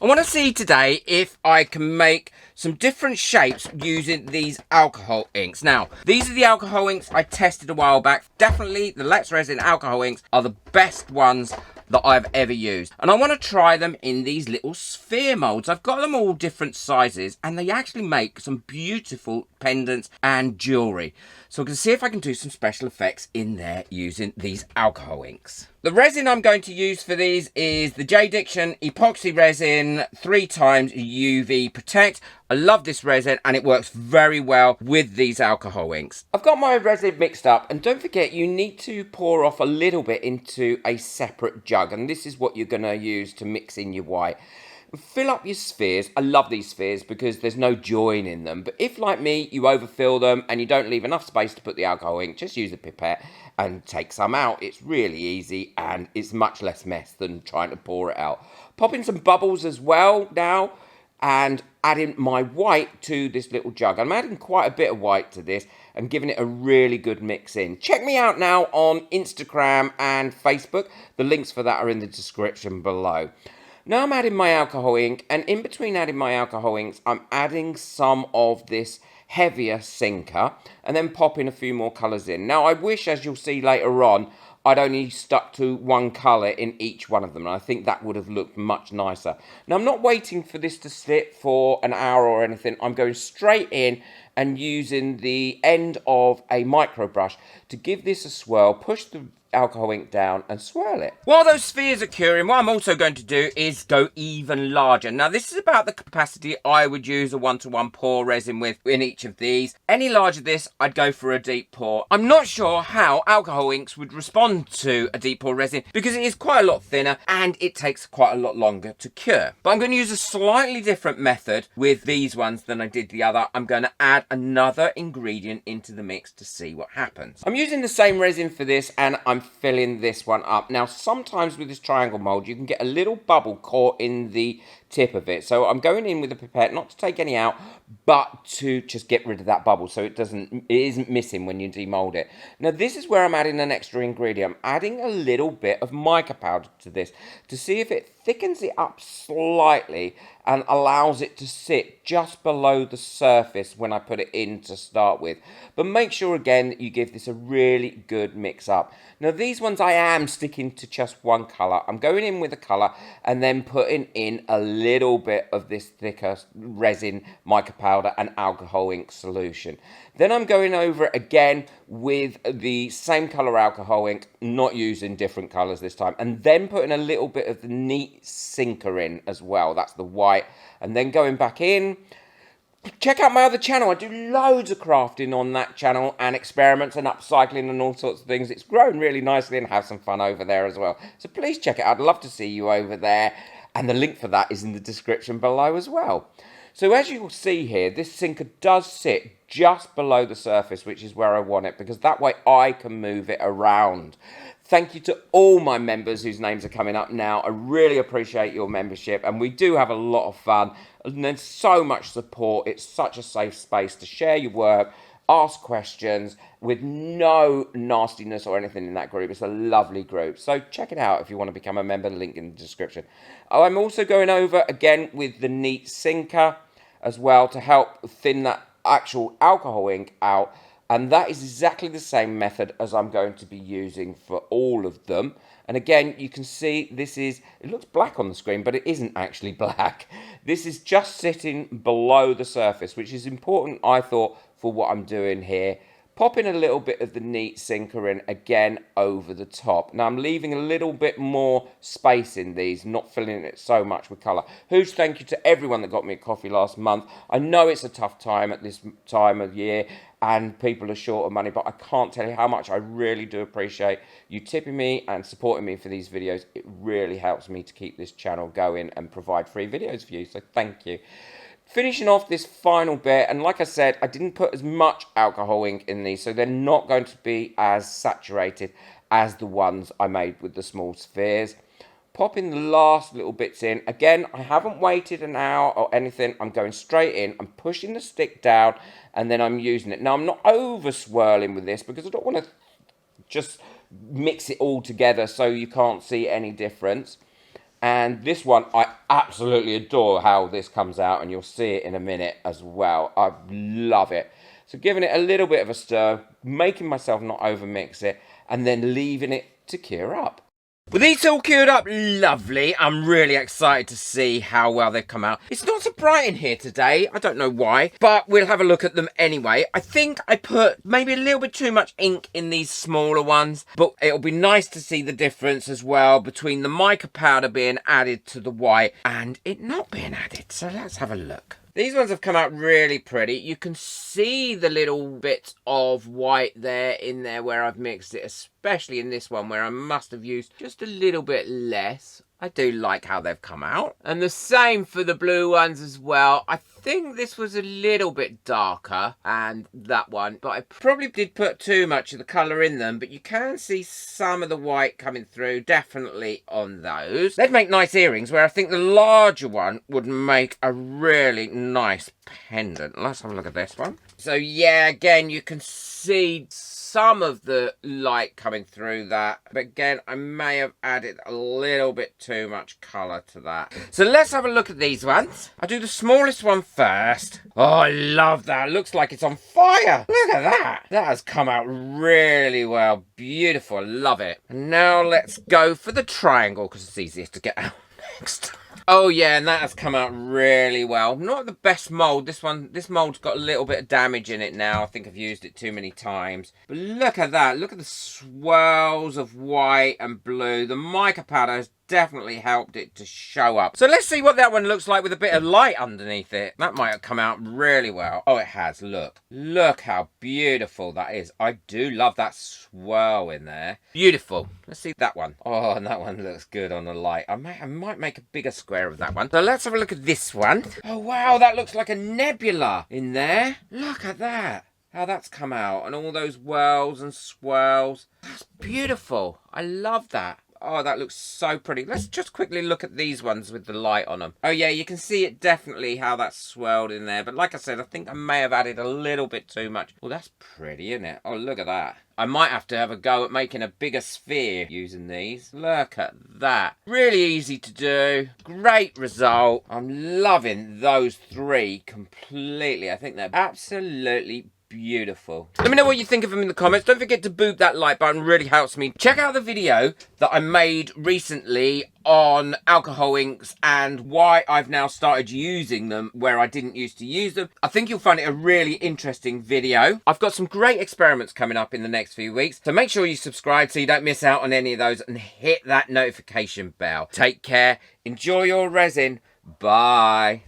I want to see today if I can make some different shapes using these alcohol inks. Now, these are the alcohol inks I tested a while back. Definitely the Let's Resin alcohol inks are the best ones that I've ever used. And I want to try them in these little sphere molds. I've got them all different sizes and they actually make some beautiful pendants and jewellery. So I'm going to see if I can do some special effects in there using these alcohol inks. The resin I'm going to use for these is the J Diction epoxy resin 3 times UV Protect. I love this resin and it works very well with these alcohol inks. I've got my resin mixed up, and don't forget you need to pour off a little bit into a separate jug, and this is what you're going to use to mix in your white. Fill up your spheres. I love these spheres because there's no join in them, but if like me you overfill them and you don't leave enough space to put the alcohol ink, just use a pipette and take some out. It's really easy and it's much less mess than trying to pour it out. Pop in some bubbles as well now and adding my white to this little jug. I'm adding quite a bit of white to this and giving it a really good mix in. Check me out now on Instagram and Facebook. The links for that are in the description below. Now I'm adding my alcohol ink, and in between adding my alcohol inks, I'm adding some of this heavier sinker and then popping a few more colours in. Now I wish, as you'll see later on, I'd only stuck to one colour in each one of them, and I think that would have looked much nicer. Now I'm not waiting for this to sit for an hour or anything. I'm going straight in and using the end of a micro brush to give this a swirl, push the alcohol ink down and swirl it. While those spheres are curing, what I'm also going to do is go even larger. Now this is about the capacity I would use a 1-to-1 pour resin with in each of these. Any larger this, I'd go for a deep pour. I'm not sure how alcohol inks would respond to a deep pour resin because it is quite a lot thinner and it takes quite a lot longer to cure. But I'm going to use a slightly different method with these ones than I did the other. I'm going to add another ingredient into the mix to see what happens. I'm using the same resin for this and I'm filling this one up. Now sometimes with this triangle mold you can get a little bubble caught in the tip of it, so I'm going in with a pipette not to take any out but to just get rid of that bubble so it isn't missing when you demold it. Now this is where I'm adding an extra ingredient. I'm adding a little bit of mica powder to this to see if it thickens it up slightly and allows it to sit just below the surface when I put it in to start with. But make sure again that you give this a really good mix up. Now these ones I am sticking to just one colour. I'm going in with a colour and then putting in a little bit of this thicker resin, mica powder and alcohol ink solution. Then I'm going over it again with the same colour alcohol ink, not using different colours this time, and then putting a little bit of the neat sinker in as well. That's the white, and then going back in. Check out my other channel. I do loads of crafting on that channel and experiments and upcycling and all sorts of things. It's grown really nicely and have some fun over there as well. So please check it out. I'd love to see you over there. And the link for that is in the description below as well. So as you will see here, this sinker does sit just below the surface, which is where I want it, because that way I can move it around. Thank you to all my members whose names are coming up now. I really appreciate your membership, and we do have a lot of fun. And there's so much support. It's such a safe space to share your work, ask questions with no nastiness or anything in that group. It's a lovely group. So check it out if you want to become a member. Link in the description. I'm also going over again with the neat sinker as well to help thin that actual alcohol ink out. And that is exactly the same method as I'm going to be using for all of them. And again, you can see this is, it looks black on the screen, but it isn't actually black. This is just sitting below the surface, which is important, I thought, for what I'm doing here. Popping a little bit of the neat sinker in again over the top. Now I'm leaving a little bit more space in these, not filling it so much with colour. Huge thank you to everyone that got me a coffee last month. I know it's a tough time at this time of year and people are short of money, but I can't tell you how much I really do appreciate you tipping me and supporting me for these videos. It really helps me to keep this channel going and provide free videos for you, so thank you. Finishing off this final bit, and like I said, I didn't put as much alcohol ink in these, so they're not going to be as saturated as the ones I made with the small spheres. Popping the last little bits in. Again, I haven't waited an hour or anything. I'm going straight in. I'm pushing the stick down, and then I'm using it. Now, I'm not over swirling with this because I don't want to just mix it all together so you can't see any difference. And this one, I absolutely adore how this comes out, and you'll see it in a minute as well. I love it. So giving it a little bit of a stir, making myself not overmix it, and then leaving it to cure up. With these all cured up lovely, I'm really excited to see how well they've come out. It's not so bright in here today, I don't know why, but we'll have a look at them anyway. I think I put maybe a little bit too much ink in these smaller ones, but it'll be nice to see the difference as well between the mica powder being added to the white and it not being added. So let's have a look. These ones have come out really pretty. You can see the little bits of white there in there where I've mixed it, especially in this one where I must have used just a little bit less. I do like how they've come out. And the same for the blue ones as well. I think this was a little bit darker and that one, but I probably did put too much of the colour in them, but you can see some of the white coming through, definitely on those. They'd make nice earrings, where I think the larger one would make a really nice pendant. Let's have a look at this one. So yeah, again, you can see some of the light coming through that, but again, I may have added a little bit too much colour to that. So let's have a look at these ones. I'll do the smallest one first. Oh, I love that. It looks like it's on fire. Look at that. That has come out really well. Beautiful. Love it. And now let's go for the triangle, because it's easiest to get out next. Oh yeah, and that has come out really well. Not the best mould. This mould's got a little bit of damage in it now. I think I've used it too many times. But look at that. Look at the swirls of white and blue. The mica powder has definitely helped it to show up. So let's see what that one looks like with a bit of light underneath it. That might have come out really well. Oh, it has. Look. Look how beautiful that is. I do love that swirl in there. Beautiful. Let's see that one. Oh, and that one looks good on the light. I might make a bigger square of that one. So let's have a look at this one. Oh, wow. That looks like a nebula in there. Look at that. How that's come out. And all those whirls and swirls. That's beautiful. I love that. Oh, that looks so pretty. Let's just quickly look at these ones with the light on them. Oh, yeah, you can see it definitely how that's swirled in there. But like I said, I think I may have added a little bit too much. Oh, that's pretty, isn't it? Oh, look at that. I might have to have a go at making a bigger sphere using these. Look at that. Really easy to do. Great result. I'm loving those three completely. I think they're absolutely beautiful. Let me know what you think of them in the comments. Don't forget to boot that like button, really helps me. Check out the video that I made recently on alcohol inks and why I've now started using them where I didn't used to use them. I think you'll find it a really interesting video. I've got some great experiments coming up in the next few weeks, so make sure you subscribe so you don't miss out on any of those and hit that notification bell. Take care, enjoy your resin, bye.